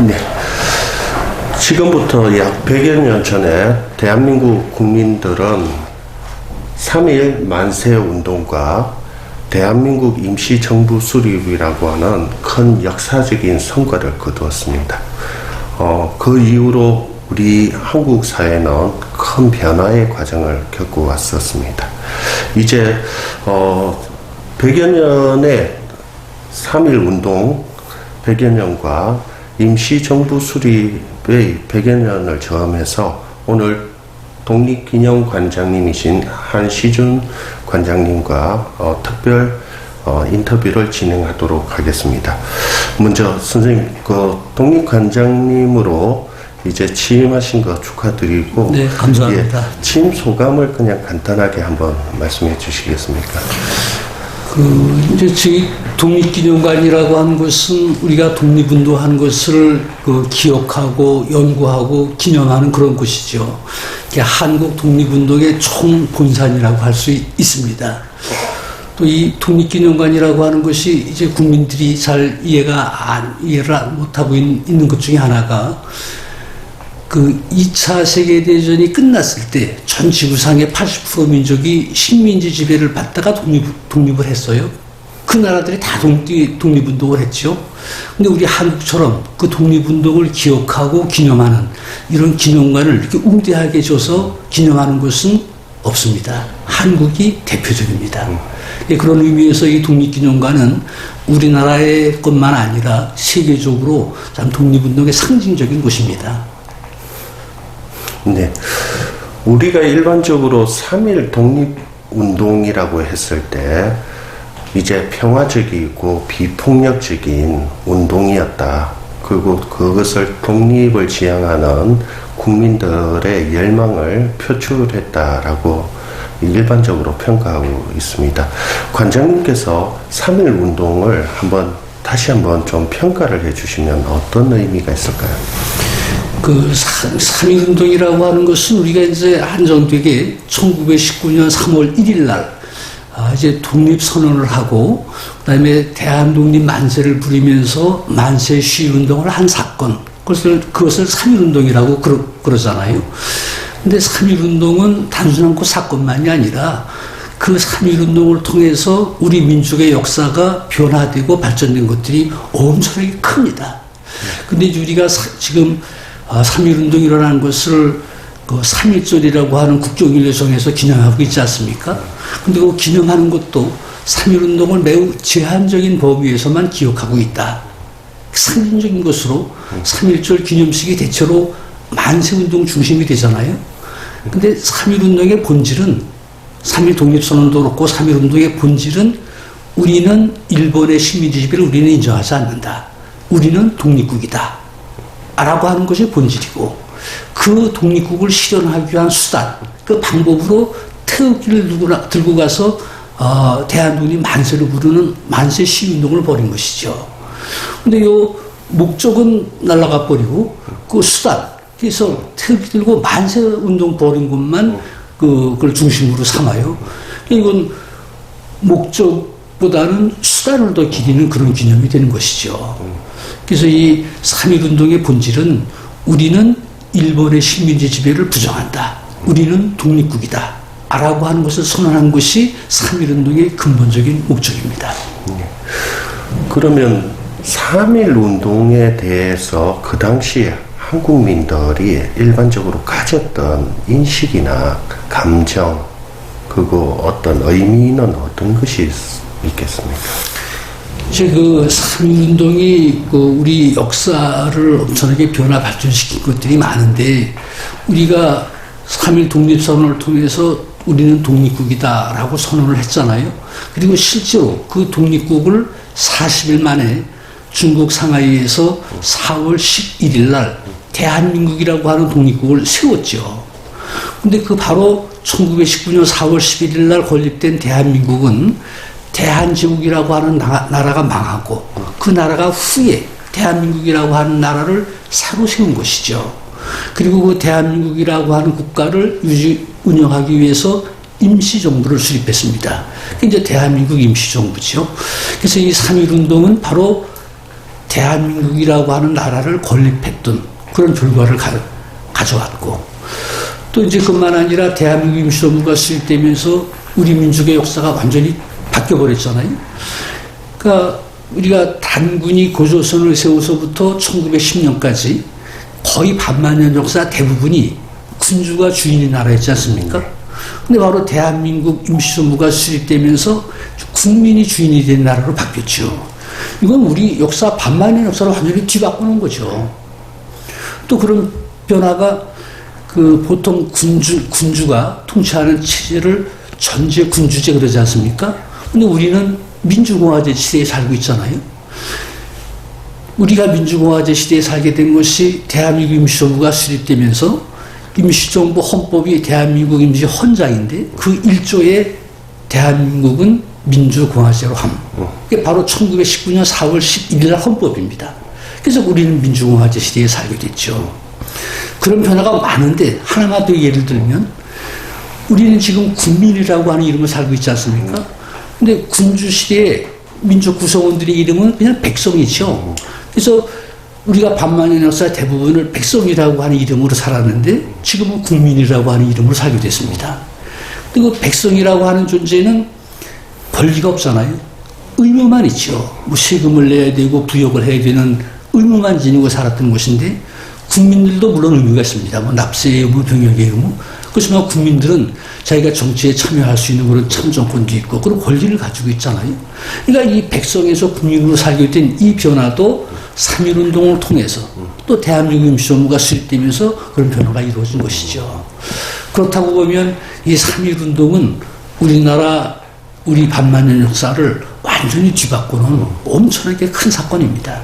네. 지금부터 약 100여 년 전에 대한민국 국민들은 3.1 만세 운동과 대한민국 임시정부 수립이라고 하는 큰 역사적인 성과를 거두었습니다. 그 이후로 우리 한국 사회는 큰 변화의 과정을 겪고 왔었습니다. 이제 100여 년의 3.1 운동 100여 년과 임시정부 수립의 100여 년을 저음해서 오늘 독립기념관장님이신 한시준 관장님과 특별 인터뷰를 진행하도록 하겠습니다. 먼저 선생님, 독립관장님으로 이제 취임하신 거 축하드리고, 네, 감사합니다. 취임 소감을 그냥 간단하게 한번 말씀해 주시겠습니까? 이제 저희 독립기념관이라고 하는 것은 우리가 독립운동한 것을 기억하고 연구하고 기념하는 그런 곳이죠. 한국 독립운동의 총본산이라고 할 수 있습니다. 또 이 독립기념관이라고 하는 것이 이제 국민들이 잘 이해를 못하고 있는 것 중에 하나가 2차 세계대전이 끝났을 때 전 지구상의 80% 민족이 식민지 지배를 받다가 독립을 했어요. 그 나라들이 다 독립운동을 했죠. 근데 우리 한국처럼 그 독립운동을 기억하고 기념하는 이런 기념관을 이렇게 웅대하게 줘서 기념하는 것은 없습니다. 한국이 대표적입니다. 그런 의미에서 이 독립기념관은 우리나라의 것만 아니라 세계적으로 참 독립운동의 상징적인 곳입니다. 네. 우리가 일반적으로 3.1 독립운동이라고 했을 때 이제 평화적이고 비폭력적인 운동이었다. 그리고 그것을 독립을 지향하는 국민들의 열망을 표출했다라고 일반적으로 평가하고 있습니다. 관장님께서 3.1 운동을 다시 한번 좀 평가를 해주시면 어떤 의미가 있을까요? 3.1 운동이라고 하는 것은 우리가 이제 한정되게 1919년 3월 1일 날 이제 독립선언을 하고 그다음에 대한독립 만세를 부리면서 만세 시위 운동을 한 사건, 그것을 3.1 운동이라고 그러잖아요. 근데 3.1 운동은 단순한 그 사건만이 아니라 그 3.1 운동을 통해서 우리 민족의 역사가 변화되고 발전된 것들이 엄청나게 큽니다. 근데 이제 우리가 지금 3.1 운동이 일어난 것을 3.1절이라고 하는 국경일을 정해서 기념하고 있지 않습니까? 근데 그 기념하는 것도 3.1 운동을 매우 제한적인 범위에서만 기억하고 있다. 상징적인 것으로 3.1절 기념식이 대체로 만세운동 중심이 되잖아요. 근데 3.1 운동의 본질은 3.1 독립선언도 그렇고 3.1 운동의 본질은 우리는 일본의 식민지 지배를 우리는 인정하지 않는다. 우리는 독립국이다. 라고 하는 것이 본질이고 그 독립국을 실현하기 위한 수단, 그 방법으로 태극기를 들고 가서 대한독립 만세를 부르는 만세 시위운동을 벌인 것이죠. 근데 요 목적은 날아가 버리고 그 수단, 그래서 태극기 들고 만세운동 벌인 것만 그걸 중심으로 삼아요. 이건 목적보다는 수단을 더 기리는 그런 기념이 되는 것이죠. 그래서 이 3.1 운동의 본질은 우리는 일본의 식민지 지배를 부정한다. 우리는 독립국이다. 라고 하는 것을 선언한 것이 3.1 운동의 근본적인 목적입니다. 그러면 3.1 운동에 대해서 그 당시에 한국민들이 일반적으로 가졌던 인식이나 감정, 그거 어떤 의미는 어떤 것이 있겠습니까? 이제 3.1 운동이 우리 역사를 엄청나게 변화 발전시킨 것들이 많은데 우리가 3.1 독립선언을 통해서 우리는 독립국이다라고 선언을 했잖아요. 그리고 실제로 그 독립국을 40일 만에 중국 상하이에서 4월 11일 날 대한민국이라고 하는 독립국을 세웠죠. 근데 바로 1919년 4월 11일 날 건립된 대한민국은 대한제국이라고 하는 나라가 망하고 그 나라가 후에 대한민국이라고 하는 나라를 새로 세운 것이죠. 그리고 그 대한민국이라고 하는 국가를 운영하기 위해서 임시정부를 수립했습니다. 이제 대한민국 임시정부죠. 그래서 이 3.1 운동은 바로 대한민국이라고 하는 나라를 건립했던 그런 결과를 가져왔고, 또 이제 그뿐만 아니라 대한민국 임시정부가 수립되면서 우리 민족의 역사가 완전히 바뀌어버렸잖아요. 그러니까 우리가 단군이 고조선을 세워서부터 1910년까지 거의 반만년 역사 대부분이 군주가 주인인 나라였지 않습니까? 근데 바로 대한민국 임시정부가 수립되면서 국민이 주인이 된 나라로 바뀌었죠. 이건 우리 역사, 반만년 역사를 완전히 뒤바꾸는 거죠. 또 그런 변화가 보통 군주가 통치하는 체제를 전제 군주제 그러지 않습니까? 근데 우리는 민주공화제 시대에 살고 있잖아요. 우리가 민주공화제 시대에 살게 된 것이 대한민국 임시정부가 수립되면서 임시정부 헌법이 대한민국 임시 헌장인데 그 1조에 대한민국은 민주공화제로 함. 그게 바로 1919년 4월 11일 헌법입니다. 그래서 우리는 민주공화제 시대에 살게 됐죠. 그런 변화가 많은데 하나만 더 예를 들면 우리는 지금 국민이라고 하는 이름을 살고 있지 않습니까? 근데 군주시대에 민족 구성원들의 이름은 그냥 백성이죠. 그래서 우리가 반만년 역사 대부분을 백성이라고 하는 이름으로 살았는데 지금은 국민이라고 하는 이름으로 살게 됐습니다. 그리고 백성이라고 하는 존재는 권리가 없잖아요. 의무만 있죠. 뭐 세금을 내야 되고 부역을 해야 되는 의무만 지니고 살았던 것인데 국민들도 물론 의무가 있습니다. 뭐 납세의 의무, 병역의 의무. 그렇지만 국민들은 자기가 정치에 참여할 수 있는 그런 참정권도 있고 그런 권리를 가지고 있잖아요. 그러니까 이 백성에서 국민으로 살게 된 이 변화도 3.1운동을 통해서 또 대한민국 임시정부가 수립되면서 그런 변화가 이루어진 것이죠. 그렇다고 보면 이 3.1운동은 우리나라 우리 반만년 역사를 완전히 뒤바꾸는 엄청나게 큰 사건입니다.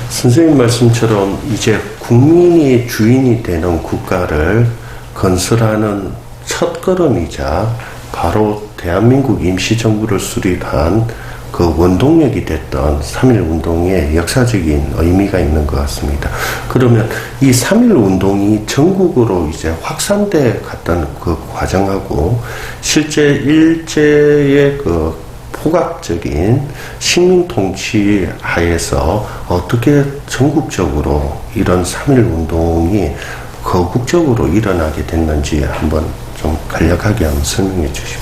선생님 말씀처럼 이제 국민이 주인이 되는 국가를 건설하는 첫 걸음이자 바로 대한민국 임시정부를 수립한 그 원동력이 됐던 3.1운동의 역사적인 의미가 있는 것 같습니다. 그러면 이 3.1운동이 전국으로 이제 확산돼 갔던 그 과정하고 실제 일제의 그 포괄적인 식민 통치 하에서 어떻게 전국적으로 이런 3.1운동이 거국적으로 일어나게 됐는지 한번 좀 간략하게 한번 설명해 주십시오.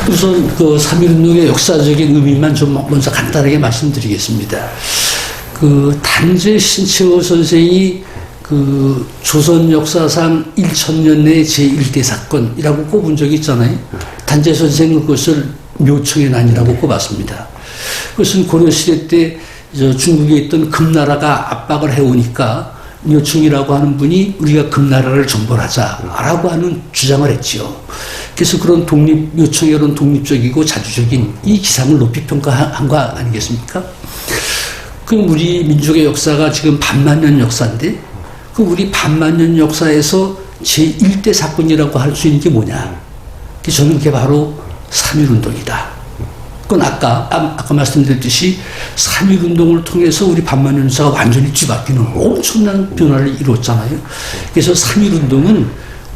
우선 그 3.1운동의 역사적인 의미만 좀 먼저 간단하게 말씀드리겠습니다. 그 단재 신채호 선생이 그 조선 역사상 1000년 내 제1대 사건이라고 꼽은 적이 있잖아요. 단재 선생은 그것을 묘청의 난이라고 꼽았습니다. 그것은 고려시대 때 중국에 있던 금나라가 압박을 해오니까 묘청이라고 하는 분이 우리가 금나라를 정벌하자라고 하는 주장을 했지요. 그래서 그런 묘청의 그런 독립적이고 자주적인 이 기상을 높이 평가한 거 아니겠습니까? 그럼 우리 민족의 역사가 지금 반만년 역사인데 그 우리 반만년 역사에서 제1대 사건이라고 할 수 있는 게 뭐냐? 저는 그게 바로 3.1운동이다. 그건 아까 말씀드렸듯이 3.1운동을 통해서 우리 반만년 역사가 완전히 뒤바뀌는 엄청난 변화를 이루었잖아요. 그래서 3.1운동은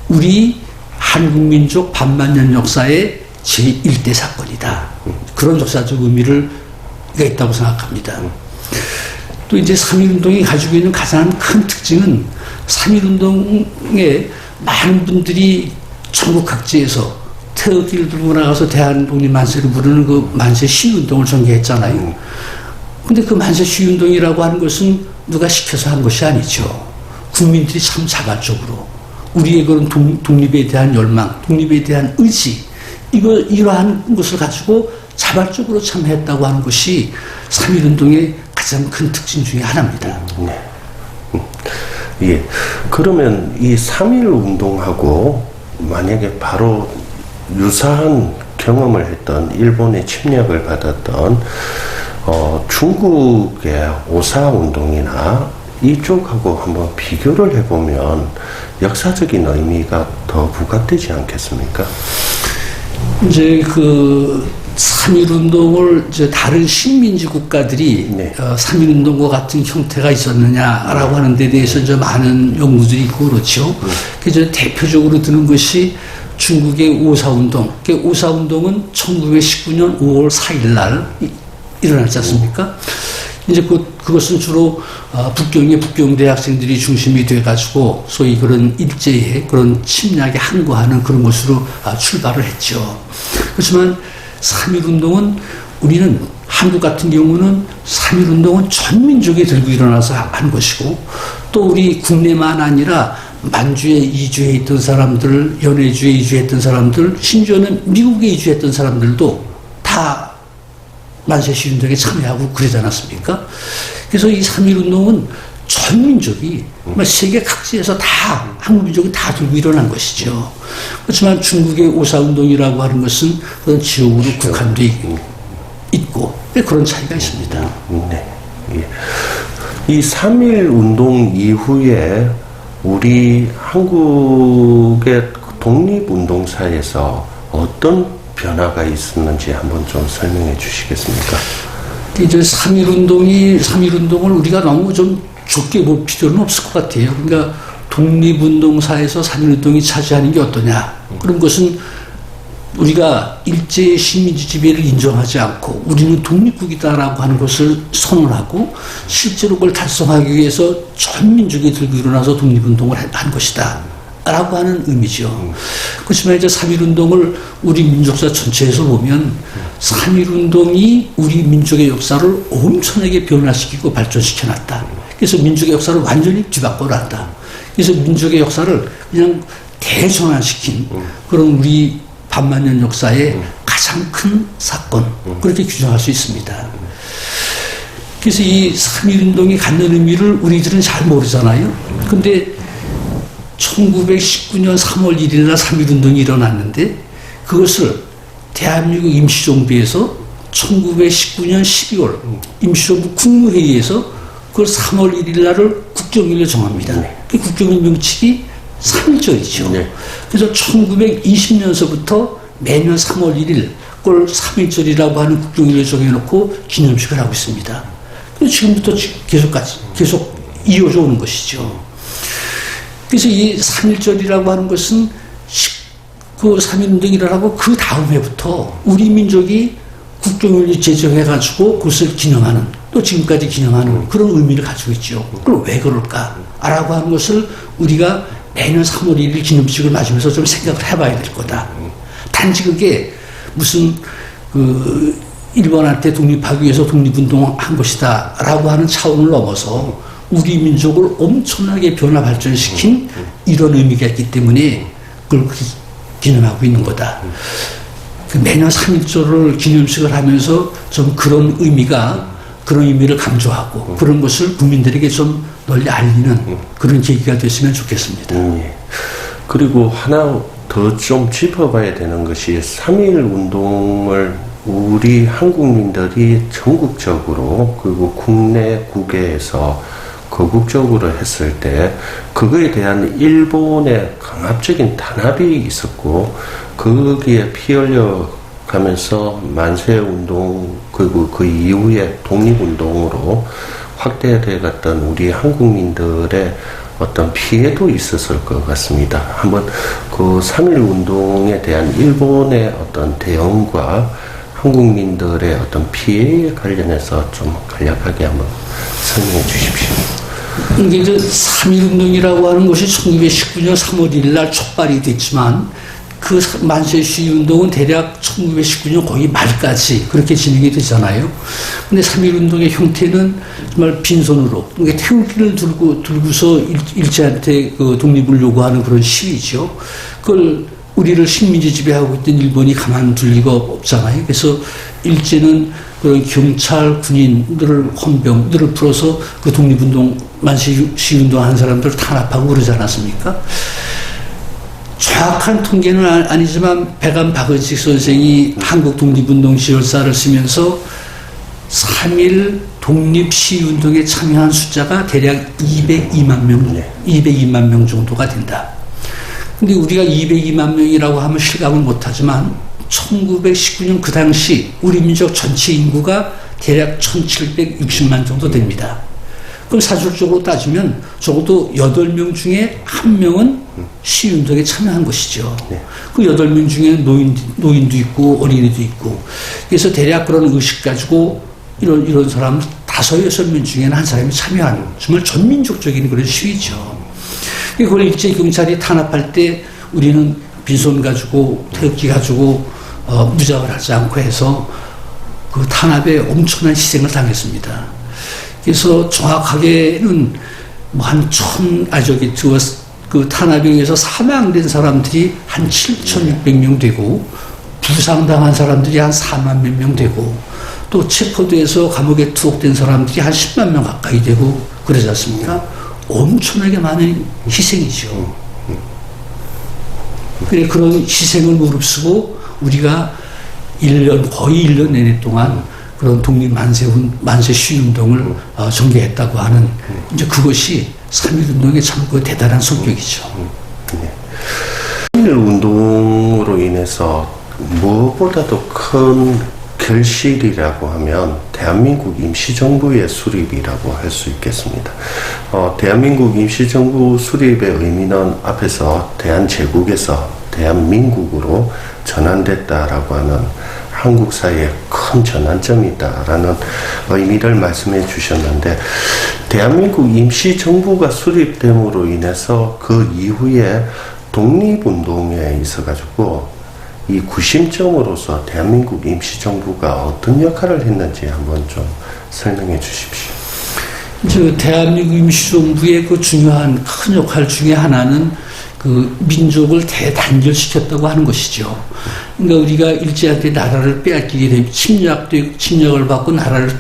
우리 한국민족 반만년 역사의 제1대 사건이다. 그런 역사적 의미가 있다고 생각합니다. 또 이제 3.1운동이 가지고 있는 가장 큰 특징은 3.1운동에 많은 분들이 전국 각지에서 태극기를 들고 나가서 대한독립 만세를 부르는 그 만세 시위운동을 전개했잖아요. 근데 그 만세 시위운동이라고 하는 것은 누가 시켜서 한 것이 아니죠. 국민들이 참 자발적으로 우리의 그런 독립에 대한 열망, 독립에 대한 의지, 이러한 것을 가지고 자발적으로 참여했다고 하는 것이 3.1운동의 가장 큰 특징 중에 하나입니다. 예. 그러면 이 3.1운동하고 만약에 바로 유사한 경험을 했던 일본의 침략을 받았던 중국의 오사운동이나 이쪽하고 한번 비교를 해보면 역사적인 의미가 더 부각되지 않겠습니까? 이제 그 3.1운동을 이제 다른 식민지 국가들이 3.1운동과 같은 형태가 있었느냐라고 하는 데 대해서 이제 많은 연구들이 있고 그렇죠. 그래서 대표적으로 드는 것이 중국의 오사운동. 오사운동은 1919년 5월 4일 날 일어났지 않습니까? 이제 그것은 주로 북경의 북경대 학생들이 중심이 돼가지고 소위 그런 일제의 그런 침략에 항거하는 그런 것으로 출발을 했죠. 그렇지만 3.1운동은 우리는 한국 같은 경우는 3.1운동은 전 민족이 들고 일어나서 한 것이고 또 우리 국내만 아니라 만주에 이주해 있던 사람들, 연해주에 이주했던 사람들, 심지어는 미국에 이주했던 사람들도 다 만세 시운동에 참여하고 그러지 않았습니까? 그래서 이 3.1운동은 전 민족이 세계 각지에서 다 한국 민족이 다 들고 일어난 것이죠. 그렇지만 중국의 오사운동이라고 하는 것은 그런 지역으로 국한돼 있고 그런 차이가 있습니다. 네. 예. 이 3.1운동 이후에 우리 한국의 독립운동사에서 어떤 변화가 있었는지 한번 좀 설명해 주시겠습니까? 이제 3.1운동을 우리가 너무 좀 좁게 볼 필요는 없을 것 같아요. 그러니까 독립운동사에서 3.1운동이 차지하는 게 어떠냐. 그런 것은 우리가 일제의 식민지 지배를 인정하지 않고 우리는 독립국이다라고 하는 것을 선언하고 실제로 그걸 달성하기 위해서 전 민족이 들고 일어나서 독립운동을 한 것이다 라고 하는 의미죠. 그렇지만 이제 3.1운동을 우리 민족사 전체에서 보면 3.1운동이 우리 민족의 역사를 엄청나게 변화시키고 발전시켜놨다. 그래서 민족의 역사를 완전히 뒤바꿔놨다. 그래서 민족의 역사를 그냥 대전환시킨 그런 우리 반만년 역사의 가장 큰 사건, 그렇게 규정할 수 있습니다. 그래서 이 3.1운동이 갖는 의미를 우리들은 잘 모르잖아요. 근데 1919년 3월 1일 날 3.1운동이 일어났는데 그것을 대한민국 임시정부에서 1919년 12월 임시정부 국무회의에서 그걸 3월 1일 날을 국정일로 정합니다. 그 국정일 명칭이 3.1절이죠. 네. 그래서 1920년서부터 매년 3월 1일 그걸 3.1절이라고 하는 국정일을 정해놓고 기념식을 하고 있습니다. 그래서 지금부터 계속 이어져 오는 것이죠. 그래서 이 3.1절이라고 하는 것은 그 3.1운동이 일어나고 그 다음 해부터 우리 민족이 국정일을 제정해가지고 그것을 기념하는 또 지금까지 기념하는 그런 의미를 가지고 있죠. 그럼 왜 그럴까? 라고 하는 것을 우리가 매년 3월 1일 기념식을 맞으면서 좀 생각을 해봐야 될 거다. 단지 그게 무슨 일본한테 독립하기 위해서 독립운동한 것이다 라고 하는 차원을 넘어서 우리 민족을 엄청나게 변화 발전시킨 이런 의미가 있기 때문에 그걸 기념하고 있는 거다. 매년 3.1절을 기념식을 하면서 좀 그런 의미를 강조하고 그런 것을 국민들에게 좀 널리 알리는 그런 계기가 됐으면 좋겠습니다. 그리고 하나 더 좀 짚어봐야 되는 것이 3.1운동을 우리 한국민들이 전국적으로 그리고 국내 국외에서 거국적으로 했을 때 그거에 대한 일본의 강압적인 단합이 있었고 거기에 피 흘려 가면서 만세운동 그리고 그 이후에 독립운동으로 확대돼 갔던 우리 한국민들의 어떤 피해도 있었을 것 같습니다. 한번 그 3.1운동에 대한 일본의 어떤 대응과 한국민들의 어떤 피해에 관련해서 좀 간략하게 한번 설명해 주십시오. 이제 3.1운동이라고 하는 것이 1919년 3월 1일 날 촉발이 됐지만 그 만세 시위운동은 대략 1919년 거의 말까지 그렇게 진행이 되잖아요. 근데 3.1운동의 형태는 정말 빈손으로, 그러니까 태극기를 들고서 일제한테 그 독립을 요구하는 그런 시위죠. 그걸 우리를 식민지 지배하고 있던 일본이 가만둘 리가 없잖아요. 그래서 일제는 그런 경찰, 군인들을, 헌병들을 풀어서 그 독립운동, 만세 시위운동 하는 사람들을 탄압하고 그러지 않았습니까? 정확한 통계는 아니지만 백암 박은식 선생이 한국 독립운동 지열사를 쓰면서 3.1 독립시위운동에 참여한 숫자가 대략 202만 명 정도가 된다. 근데 우리가 202만 명이라고 하면 실감을 못하지만 1919년 그 당시 우리 민족 전체 인구가 대략 1760만 정도 됩니다. 그럼 사실적으로 따지면 적어도 8명 중에 1명은 시위운동에 참여한 것이죠. 네. 그 8명 중에 노인도 있고 어린이도 있고. 그래서 대략 그런 의식 가지고 이런 사람을 5, 6명 중에는 한 사람이 참여하는 정말 전민족적인 그런 시위죠. 그걸 일제 경찰이 탄압할 때 우리는 빈손 가지고 태극기 가지고 무장을 하지 않고 해서 그 탄압에 엄청난 희생을 당했습니다. 그래서 정확하게는 그 탄압에 의해서 사망된 사람들이 한 7,600명 되고 부상당한 사람들이 한 4만 몇 명 되고 또 체포돼서 감옥에 투옥된 사람들이 한 10만 명 가까이 되고 그러지 않습니까? 엄청나게 많은 희생이죠. 그런 희생을 무릅쓰고 우리가 거의 1년 내내 동안 그런 만세 시위운동을 전개했다고 하는 이제 그것이 3.1운동의 참 그 대단한 성격이죠. 3.1운동으로 인해서 무엇보다도 큰 결실이라고 하면 대한민국 임시정부의 수립이라고 할 수 있겠습니다. 대한민국 임시정부 수립의 의미는 앞에서 대한제국에서 대한민국으로 전환됐다라고 하는 한국사의 큰 전환점이다라는 의미를 말씀해 주셨는데, 대한민국 임시정부가 수립됨으로 인해서 그 이후에 독립운동에 있어가지고 이 구심점으로서 대한민국 임시정부가 어떤 역할을 했는지 한번 좀 설명해 주십시오. 대한민국 임시정부의 그 중요한 큰 역할 중에 하나는 그 민족을 대단결시켰다고 하는 것이죠. 그러니까 우리가 일제한테 나라를 빼앗기게 되면 침략을 받고 나라를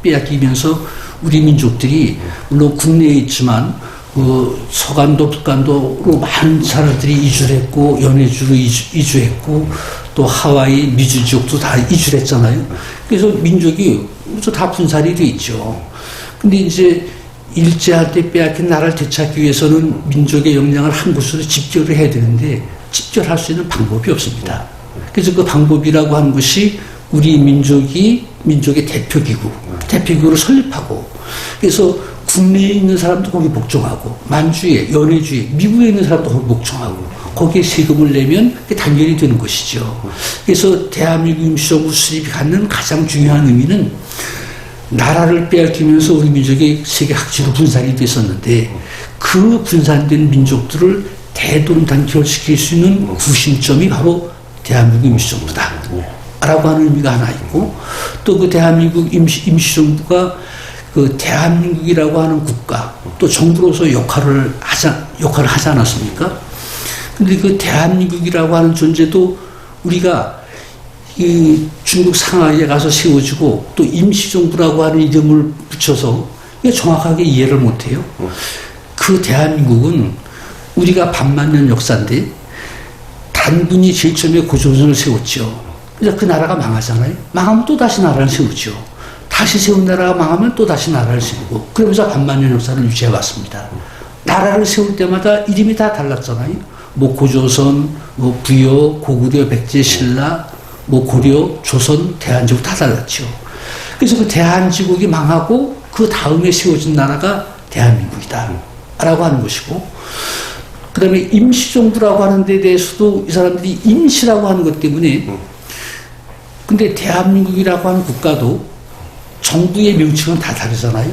빼앗기면서 우리 민족들이 물론 국내에 있지만 서간도 북간도로 많은 사람들이 이주를 했고 연해주로 이주했고 또 하와이 미주 지역도 다 이주를 했잖아요. 그래서 민족이 다 분산이 돼 있죠. 근데 이제 일제한테 빼앗긴 나라를 되찾기 위해서는 민족의 역량을 한 곳으로 집결을 해야 되는데 집결할 수 있는 방법이 없습니다. 그래서 그 방법이라고 하는 것이 우리 민족의 대표기구를 설립하고, 그래서 국내에 있는 사람도 거기 복종하고, 만주에, 연해주에, 미국에 있는 사람도 거기 복종하고, 거기에 세금을 내면 그게 단결이 되는 것이죠. 그래서 대한민국 임시정부 수립이 갖는 가장 중요한 의미는 나라를 빼앗기면서 우리 민족이 세계 각지로 분산이 됐었는데 그 분산된 민족들을 대동단결시킬 수 있는 구심점이 바로 대한민국 임시정부다 라고 하는 의미가 하나 있고, 또 그 대한민국 임시정부가 그 대한민국이라고 하는 국가 또 정부로서 역할을 하지 않았습니까? 근데 그 대한민국이라고 하는 존재도 우리가 이 중국 상하이에 가서 세워지고 또 임시정부라고 하는 이름을 붙여서 정확하게 이해를 못해요. 그 대한민국은 우리가 반만년 역사인데 단군이 제일 처음에 고조선을 세웠죠. 그래서 그 나라가 망하잖아요. 망하면 또 다시 나라를 세우죠. 다시 세운 나라가 망하면 또 다시 나라를 세우고, 그러면서 반만년 역사를 유지해 왔습니다. 나라를 세울 때마다 이름이 다 달랐잖아요. 고조선, 부여, 고구려, 백제, 신라, 고려, 조선, 대한제국 다 달랐죠. 그래서 그 대한제국이 망하고 그 다음에 세워진 나라가 대한민국이다 라고 하는 것이고, 그 다음에 임시정부라고 하는 데 대해서도 이 사람들이 임시라고 하는 것 때문에, 근데 대한민국이라고 하는 국가도 정부의 명칭은 다 다르잖아요.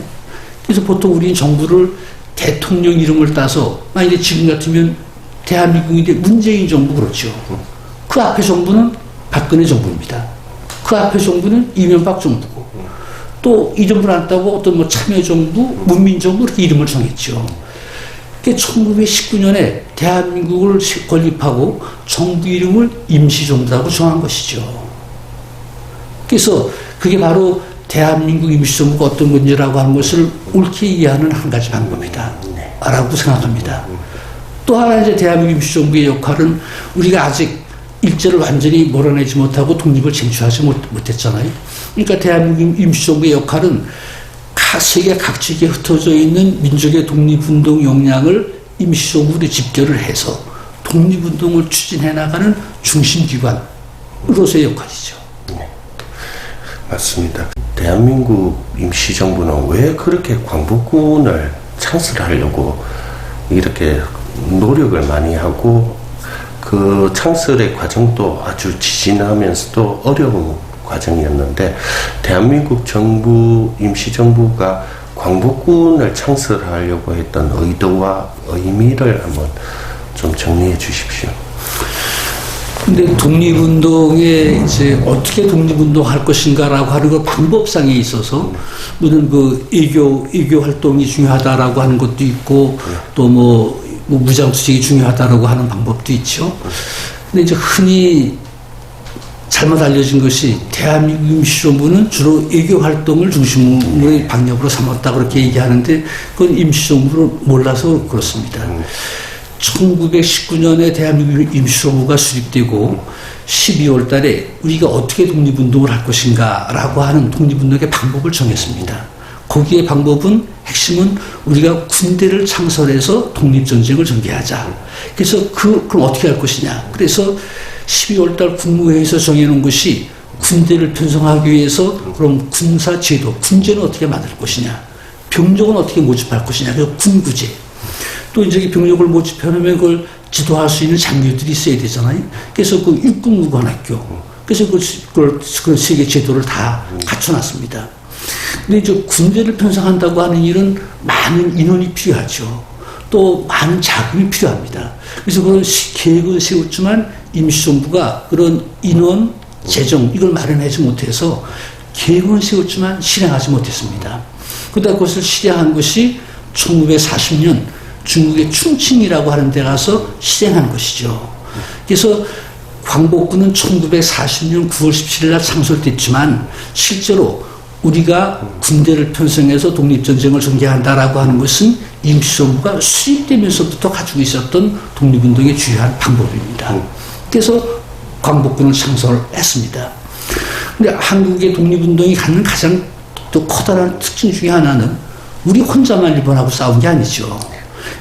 그래서 보통 우리는 정부를 대통령 이름을 따서, 만약에 지금 같으면 대한민국인데 문재인 정부 그렇죠. 그 앞에 정부는 박근혜 정부입니다. 그 앞에 정부는 이명박 정부고, 또 이 정부를 안 따고 어떤 참여정부, 문민정부 이렇게 이름을 정했죠. 1919년에 대한민국을 건립하고 정부 이름을 임시정부라고 정한 것이죠. 그래서 그게 바로 대한민국 임시정부가 어떤 건지라고 하는 것을 옳게 이해하는 한 가지 방법이다 라고 생각합니다. 또 하나 이제 대한민국 임시정부의 역할은 우리가 아직 일제를 완전히 몰아내지 못하고 독립을 쟁취하지 못했잖아요. 그러니까 대한민국 임시정부의 역할은 세계 각지에 흩어져 있는 민족의 독립운동 역량을 임시정부로 집결을 해서 독립운동을 추진해 나가는 중심기관으로서의 역할이죠. 네, 맞습니다. 대한민국 임시정부는 왜 그렇게 광복군을 창설하려고 이렇게 노력을 많이 하고, 그 창설의 과정도 아주 지진하면서도 어려운 과정이었는데 대한민국 정부 임시정부가 광복군을 창설하려고 했던 의도와 의미를 한번 좀 정리해 주십시오. 근데 독립운동에 이제 어떻게 독립운동할 것인가라고 하는 그 방법상에 있어서 물론 그 외교 활동이 중요하다라고 하는 것도 있고 또 뭐 무장투쟁이 중요하다라고 하는 방법도 있죠. 근데 이제 흔히 잘못 알려진 것이 대한민국 임시정부는 주로 외교 활동을 중심으로 방역으로 삼았다 그렇게 얘기하는데 그건 임시정부를 몰라서 그렇습니다. 1919년에 대한민국 임시정부가 수립되고 12월 달에 우리가 어떻게 독립운동을 할 것인가 라고 하는 독립운동의 방법을 정했습니다. 거기에 방법은 핵심은 우리가 군대를 창설해서 독립전쟁을 전개하자. 그래서 그럼 어떻게 할 것이냐. 그래서 12월 달 국무회의에서 정해놓은 것이 군대를 편성하기 위해서 그럼 군사제도, 군제는 어떻게 만들 것이냐. 병력은 어떻게 모집할 것이냐. 그래서 군구제. 또 이제 병력을 모집해놓으면 그걸 지도할 수 있는 장교들이 있어야 되잖아요. 그래서 그 육군무관학교. 그래서 그런 세 개 제도를 다 갖춰놨습니다. 근데 이제 군대를 편성한다고 하는 일은 많은 인원이 필요하죠. 또 많은 자금이 필요합니다. 그래서 그런 계획은 세웠지만 임시정부가 그런 인원, 재정 이걸 마련하지 못해서 계획은 세웠지만 실행하지 못했습니다. 그러다 그것을 실행한 것이 1940년 중국의 춘칭이라고 하는 데 가서 실행한 것이죠. 그래서 광복군은 1940년 9월 17일 날 창설됐지만 실제로 우리가 군대를 편성해서 독립전쟁을 전개한다라고 하는 것은 임시정부가 수립되면서부터 가지고 있었던 독립운동의 주요한 방법입니다. 그래서 광복군을 창설했습니다. 근데 한국의 독립운동이 갖는 가장 또 커다란 특징 중에 하나는 우리 혼자만 일본하고 싸운 게 아니죠.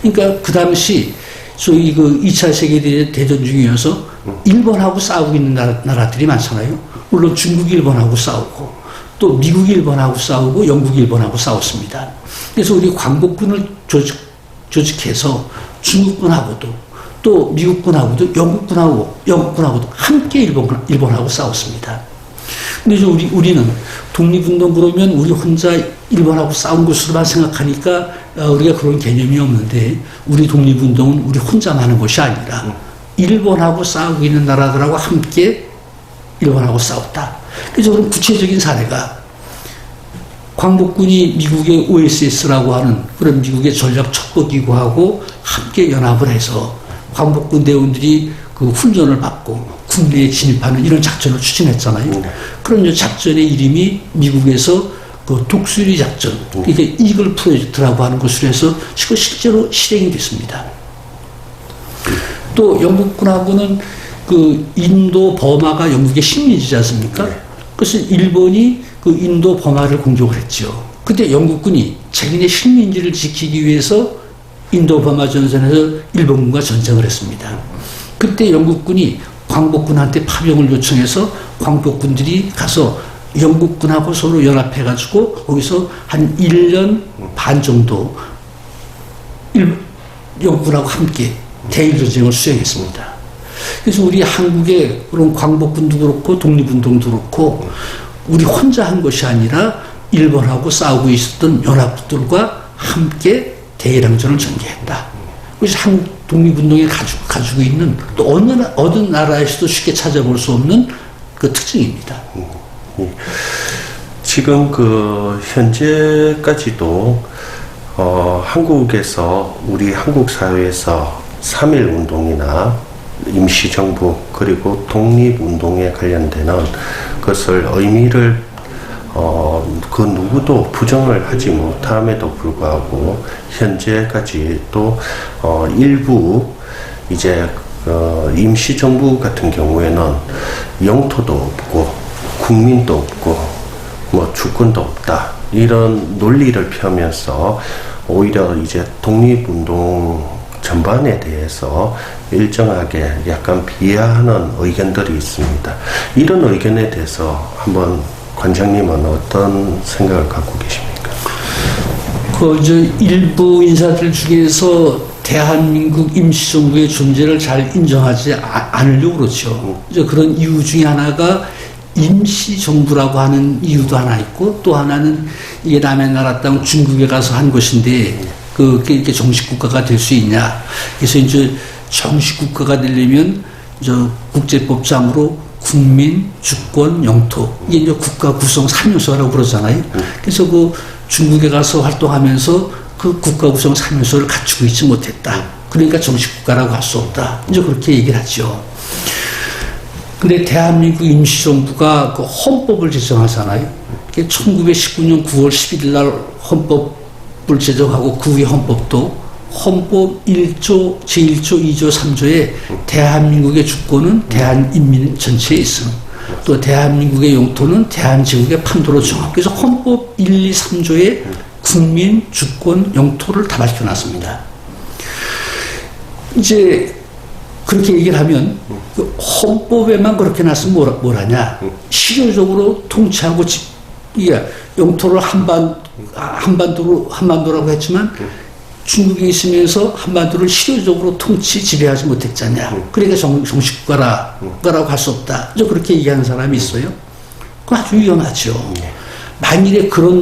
그러니까 그 당시 소위 그 2차 세계대전 중이어서 일본하고 싸우고 있는 나라들이 많잖아요. 물론 중국이 일본하고 싸우고 또 미국이 일본하고 싸우고 영국이 일본하고 싸웠습니다. 그래서 우리 광복군을 조직해서 중국군하고도 또 미국군하고도 영국군하고도 함께 일본하고 싸웠습니다. 근데 이제 우리는 독립운동 그러면 우리 혼자 일본하고 싸운 것으로만 생각하니까 우리가 그런 개념이 없는데 우리 독립운동은 우리 혼자만 하는 것이 아니라 일본하고 싸우고 있는 나라들하고 함께 일본하고 싸웠다. 그래서 그런 구체적인 사례가 광복군이 미국의 OSS라고 하는 그런 미국의 전략 첩보기구하고 함께 연합을 해서 광복군 대원들이 그 훈련을 받고 국내에 진입하는 이런 작전을 추진했잖아요. 그런 작전의 이름이 미국에서 그 독수리 작전, 이게 이글 프로젝트라고 하는 것으로 해서 실제로 실행이 됐습니다. 또 영국군하고는 그 인도 버마가 영국의 식민지지 않습니까? 그래서 일본이 그 인도 버마를 공격을 했죠. 그때 영국군이 자기네 식민지를 지키기 위해서 인도 버마 전선에서 일본군과 전쟁을 했습니다. 그때 영국군이 광복군한테 파병을 요청해서 광복군들이 가서 영국군하고 서로 연합해가지고 거기서 한 1년 반 정도 영국군하고 함께 대일전쟁을 수행했습니다. 그래서 우리 한국의 그런 광복군도 그렇고 독립운동도 그렇고 우리 혼자 한 것이 아니라 일본하고 싸우고 있었던 연합들과 함께 대일항전을 전개했다. 그래서 한국 독립운동에 가지고 있는 또 어느 나라에서도 쉽게 찾아볼 수 없는 그 특징입니다. 지금 그 현재까지도 한국에서 우리 한국 사회에서 3.1 운동이나 임시정부 그리고 독립운동에 관련되는 것을 의미를 그 누구도 부정을 하지 못함에도 불구하고 현재까지 또 일부 이제 임시정부 같은 경우에는 영토도 없고 국민도 없고 뭐 주권도 없다 이런 논리를 펴면서 오히려 이제 독립운동 전반에 대해서 일정하게 약간 비하하는 의견들이 있습니다. 이런 의견에 대해서 한번 관장님은 어떤 생각을 갖고 계십니까? 일부 인사들 중에서 대한민국 임시정부의 존재를 잘 인정하지 않으려고 그렇죠. 그런 이유 중에 하나가 임시정부라고 하는 이유도 하나 있고, 또 하나는 이게 남의 나라 땅 중국에 가서 한 것인데 그게 이렇게 정식 국가가 될 수 있냐. 그래서 이제 정식 국가가 되려면 저 국제법상으로 국민, 주권, 영토, 이게 이제 국가 구성 3요소라고 그러잖아요. 그래서 그 중국에 가서 활동하면서 그 국가 구성 3요소를 갖추고 있지 못했다. 그러니까 정식 국가라고 할 수 없다. 이제 그렇게 얘기를 하죠. 근데 대한민국 임시정부가 그 헌법을 제정하잖아요. 1919년 9월 11일 날 헌법을 제정하고 그 후에 헌법도 헌법 1조, 제1조, 2조, 3조에 대한민국의 주권은 대한인민 전체에 있음. 또 대한민국의 영토는 대한제국의 판도로 정하고, 그래서 헌법 1, 2, 3조에 국민, 주권, 영토를 다 밝혀놨습니다. 이제 그렇게 얘기를 하면 그 헌법에만 그렇게 놨으면 뭘 하냐. 실효적으로 통치하고 영토를 한반도라고 했지만 중국에 있으면서 한반도를 실효적으로 통치 지배하지 못했잖냐. 그러니까 정식 국가라고 할 수 없다. 이제 그렇게 얘기하는 사람이 있어요. 그거 아주 위험하죠. 만일에 그런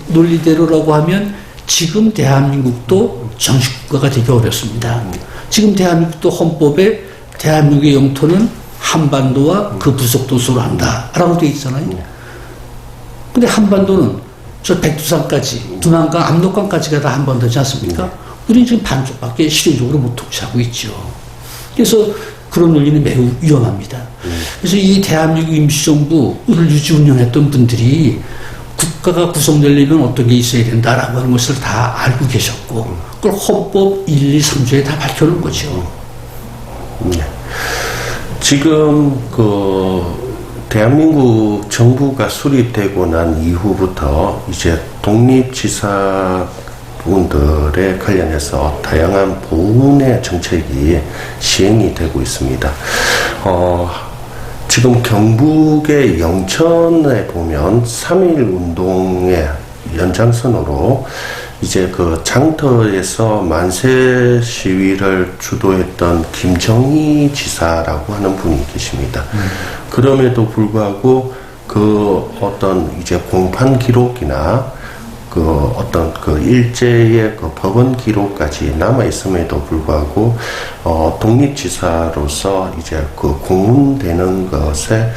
논리대로라고 하면 지금 대한민국도 정식 국가가 되기 어렵습니다. 지금 대한민국도 헌법에 대한민국의 영토는 한반도와 그 부속도서로 한다라고 되어 있잖아요. 근데 한반도는 저 백두산까지, 두만강, 압록강까지가 다 한반도지 않습니까? 우리는 지금 반쪽밖에 실효적으로 못 통치하고 있죠. 그래서 그런 논리는 매우 위험합니다. 그래서 이 대한민국 임시정부를 유지 운영했던 분들이 국가가 구성되려면 어떤 게 있어야 된다라고 하는 것을 다 알고 계셨고, 그걸 헌법 1, 2, 3조에 다 밝혀놓은 거죠. 네. 지금 대한민국 정부가 수립되고 난 이후부터 이제 독립지사분들에 관련해서 다양한 보훈의 정책이 시행이 되고 있습니다. 지금 경북의 영천에 보면 3.1 운동의 연장선으로 이제 그 장터에서 만세 시위를 주도했던 김정희 지사라고 하는 분이 계십니다. 그럼에도 불구하고 그 어떤 이제 공판 기록이나 그 어떤 그 일제의 그 법원 기록까지 남아 있음에도 불구하고 독립지사로서 이제 그 공문되는 것에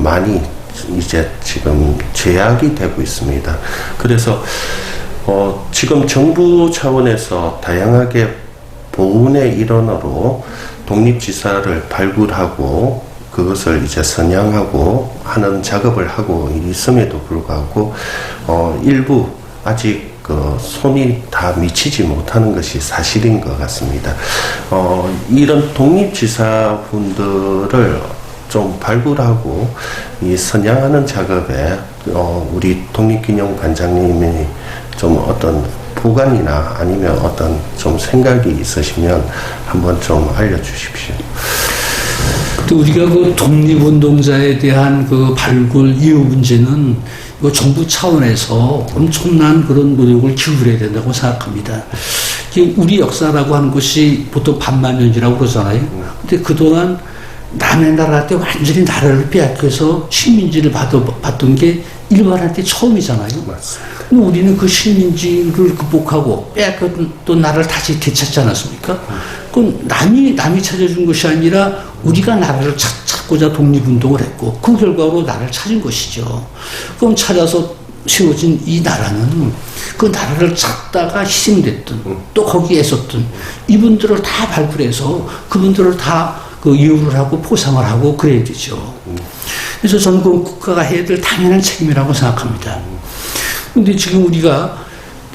많이 이제 지금 제약이 되고 있습니다. 그래서 지금 정부 차원에서 다양하게 보훈의 일원으로 독립지사를 발굴하고 그것을 이제 선양하고 하는 작업을 하고 있음에도 불구하고 일부 아직 그 손이 다 미치지 못하는 것이 사실인 것 같습니다. 이런 독립지사분들을 좀 발굴하고 이 선양하는 작업에 우리 독립기념관장님이 좀 어떤 보관이나 아니면 어떤 좀 생각이 있으시면 한번 좀 알려주십시오. 또 우리가 그 독립운동자에 대한 그 발굴 이후 문제는 그 정부 차원에서 엄청난 그런 노력을 기울여야 된다고 생각합니다. 우리 역사라고 하는 것이 보통 반만년이라고 그러잖아요. 근데 그동안 남의 나라한테 완전히 나라를 빼앗겨서 식민지를 받던 게 일본한테 처음이잖아요. 맞습니다. 우리는 그 식민지를 극복하고 빼앗겼던 나라를 다시 되찾지 않았습니까? 그건 남이 찾아준 것이 아니라 우리가 나라를 찾고자 독립운동을 했고 그 결과로 나라를 찾은 것이죠. 그럼 찾아서 세워진 이 나라는 그 나라를 찾다가 희생됐던 또 거기에 있었던 이분들을 다 발굴해서 그분들을 다 그 이유를 하고 포상을 하고 그래야 되죠. 그래서 저는 그 국가가 해야 될 당연한 책임이라고 생각합니다. 근데 지금 우리가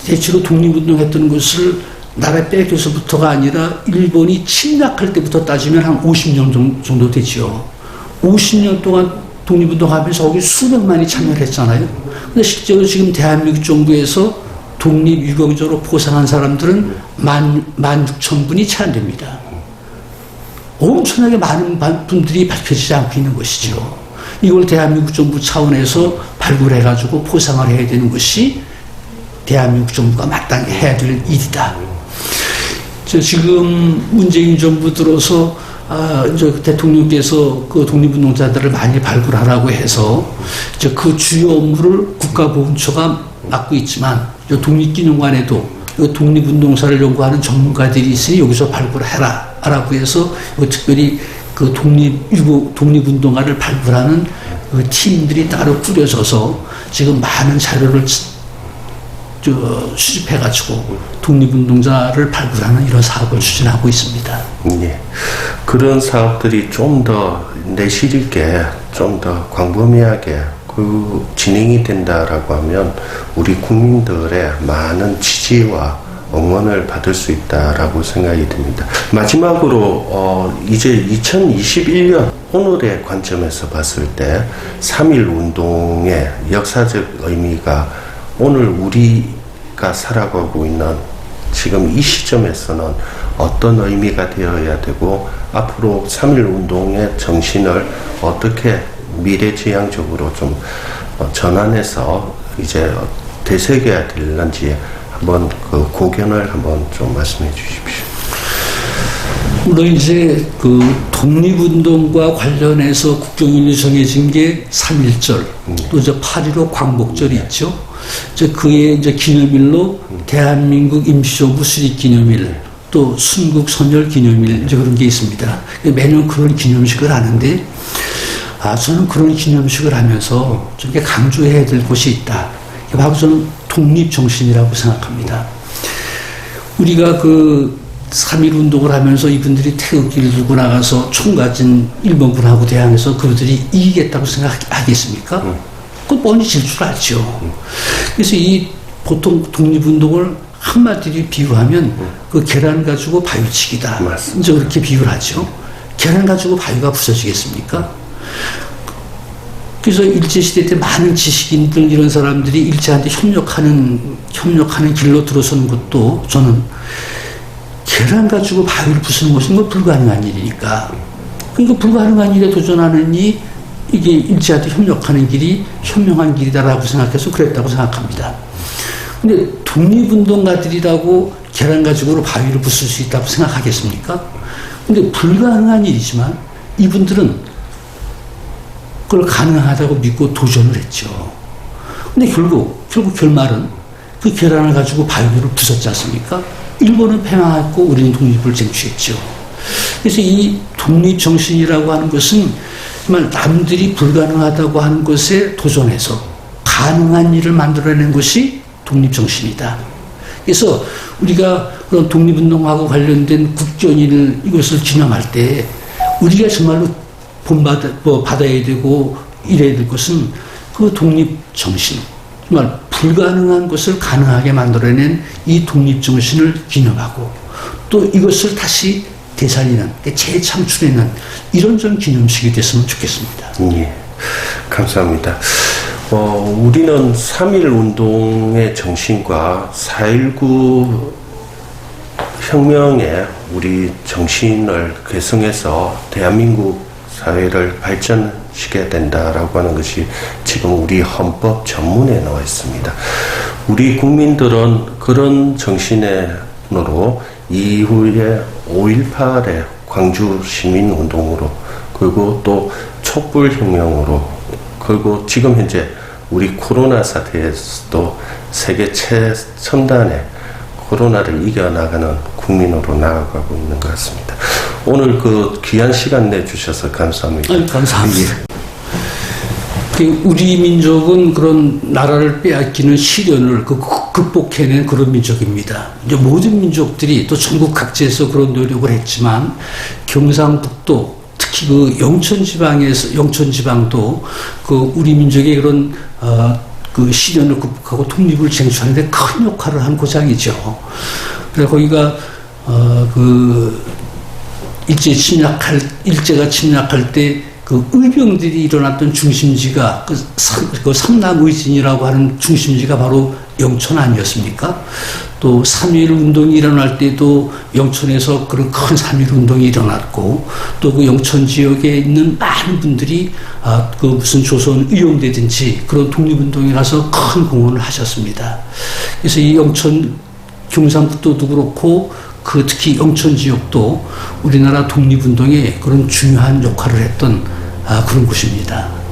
대체로 독립운동했던 것을 나라 빼앗겨서부터가 아니라 일본이 침략할 때부터 따지면 한 50년 정도 되죠. 50년 동안 독립운동하면서 거기 수백만이 참여를 했잖아요. 근데 실제로 지금 대한민국 정부에서 독립 유공적으로 포상한 사람들은 16,000분이 채 안 됩니다. 엄청나게 많은 분들이 밝혀지지 않고 있는 것이죠. 이걸 대한민국 정부 차원에서 발굴해가지고 포상을 해야 되는 것이 대한민국 정부가 마땅히 해야 될 일이다. 지금 문재인 정부 들어서 이제 대통령께서 그 독립운동자들을 많이 발굴하라고 해서 이제 그 주요 업무를 국가보훈처가 맡고 있지만 독립기념관에도 독립운동사를 연구하는 전문가들이 있으니 여기서 발굴해라 라고 해서 특별히 그 독립운동가를 발굴하는 그 팀들이 따로 꾸려져서 지금 많은 자료를 수집해가지고 독립운동자를 발굴하는 이런 사업을 추진하고 있습니다. 예. 그런 사업들이 좀 더 내실 있게, 좀 더 광범위하게 진행이 된다라고 하면 우리 국민들의 많은 지지와 응원을 받을 수 있다라고 생각이 듭니다. 마지막으로 이제 2021년 오늘의 관점에서 봤을 때 3.1 운동의 역사적 의미가 오늘 우리가 살아가고 있는 지금 이 시점에서는 어떤 의미가 되어야 되고 앞으로 3.1 운동의 정신을 어떻게 미래지향적으로 좀 전환해서 이제 되새겨야 되는지 한번 그 고견을 한번 좀 말씀해 주십시오. 물론 이제 그 독립운동과 관련해서 국경일이 정해진 게 3.1절, 또 이제 8.15 광복절이 있죠. 이제 그의 이제 기념일로 대한민국 임시정부 수립 기념일, 또 순국 선열 기념일 이제 그런 게 있습니다. 매년 그런 기념식을 하는데, 저는 그런 기념식을 하면서 좀 강조해야 될 것이 있다. 바로 저는 독립 정신이라고 생각합니다. 우리가 그 3.1 운동을 하면서 이분들이 태극기를 들고 나가서 총 가진 일본군하고 대항해서 그들이 이기겠다고 생각하겠습니까? 그건 뻔히 질 줄 알죠. 그래서 이 보통 독립운동을 한마디로 비유하면 그 계란 가지고 바위치기다. 맞습니다. 이제 그렇게 비유를 하죠. 계란 가지고 바위가 부서지겠습니까? 그래서 일제시대 때 많은 지식인들 이런 사람들이 일제한테 협력하는 길로 들어서는 것도 저는 계란 가지고 바위를 부수는 것은 뭐 불가능한 일이니까. 그러니까 불가능한 일에 도전하느니 이게 일제한테 협력하는 길이 현명한 길이다라고 생각해서 그랬다고 생각합니다. 근데 독립운동가들이라고 계란 가지고 바위를 부술 수 있다고 생각하겠습니까? 근데 불가능한 일이지만 이분들은 그걸 가능하다고 믿고 도전을 했죠. 근데 결국 결말은 그 계란을 가지고 바위를 부쉈지 않습니까? 일본은 패망했고 우리는 독립을 쟁취했죠. 그래서 이 독립정신이라고 하는 것은 정말 남들이 불가능하다고 하는 것에 도전해서 가능한 일을 만들어낸 것이 독립정신이다. 그래서 우리가 그런 독립운동하고 관련된 국견일 이것을 기념할 때 우리가 정말로 받아야 되고 이래야 될 것은 그 독립정신, 정말 불가능한 것을 가능하게 만들어낸 이 독립정신을 기념하고 또 이것을 다시 되살리는, 재창출하는 이런 좀 기념식이 됐으면 좋겠습니다. 예, 감사합니다. 우리는 3.1 운동의 정신과 4.19 혁명의 우리 정신을 계승해서 대한민국 사회를 발전시켜야 된다라고 하는 것이 지금 우리 헌법 전문에 나와 있습니다. 우리 국민들은 그런 정신으로 이후에 5.18의 광주 시민운동으로 그리고 또 촛불혁명으로 그리고 지금 현재 우리 코로나 사태에서도 세계 최첨단의 코로나를 이겨나가는 국민으로 나아가고 있는 것 같습니다. 오늘 그 귀한 시간 내주셔서 감사합니다. 감사합니다. 우리 민족은 그런 나라를 빼앗기는 시련을 극복해낸 그런 민족입니다. 이제 모든 민족들이 또 전국 각지에서 그런 노력을 했지만 경상북도 특히 그 영천지방도 그 우리 민족의 그런 그 시련을 극복하고 독립을 쟁취하는데 큰 역할을 한 고장이죠. 그래서 거기가 일제가 침략할 때 그 의병들이 일어났던 중심지가 그 삼남의진이라고 하는 중심지가 바로 영천 아니었습니까? 또 3.1 운동이 일어날 때도 영천에서 그런 큰 3.1 운동이 일어났고 또 그 영천 지역에 있는 많은 분들이 그 무슨 조선 의용대든지 그런 독립운동에 가서 큰 공헌을 하셨습니다. 그래서 이 영천 경상북도도 그렇고 그 특히 영천 지역도 우리나라 독립운동에 그런 중요한 역할을 했던 그런 곳입니다.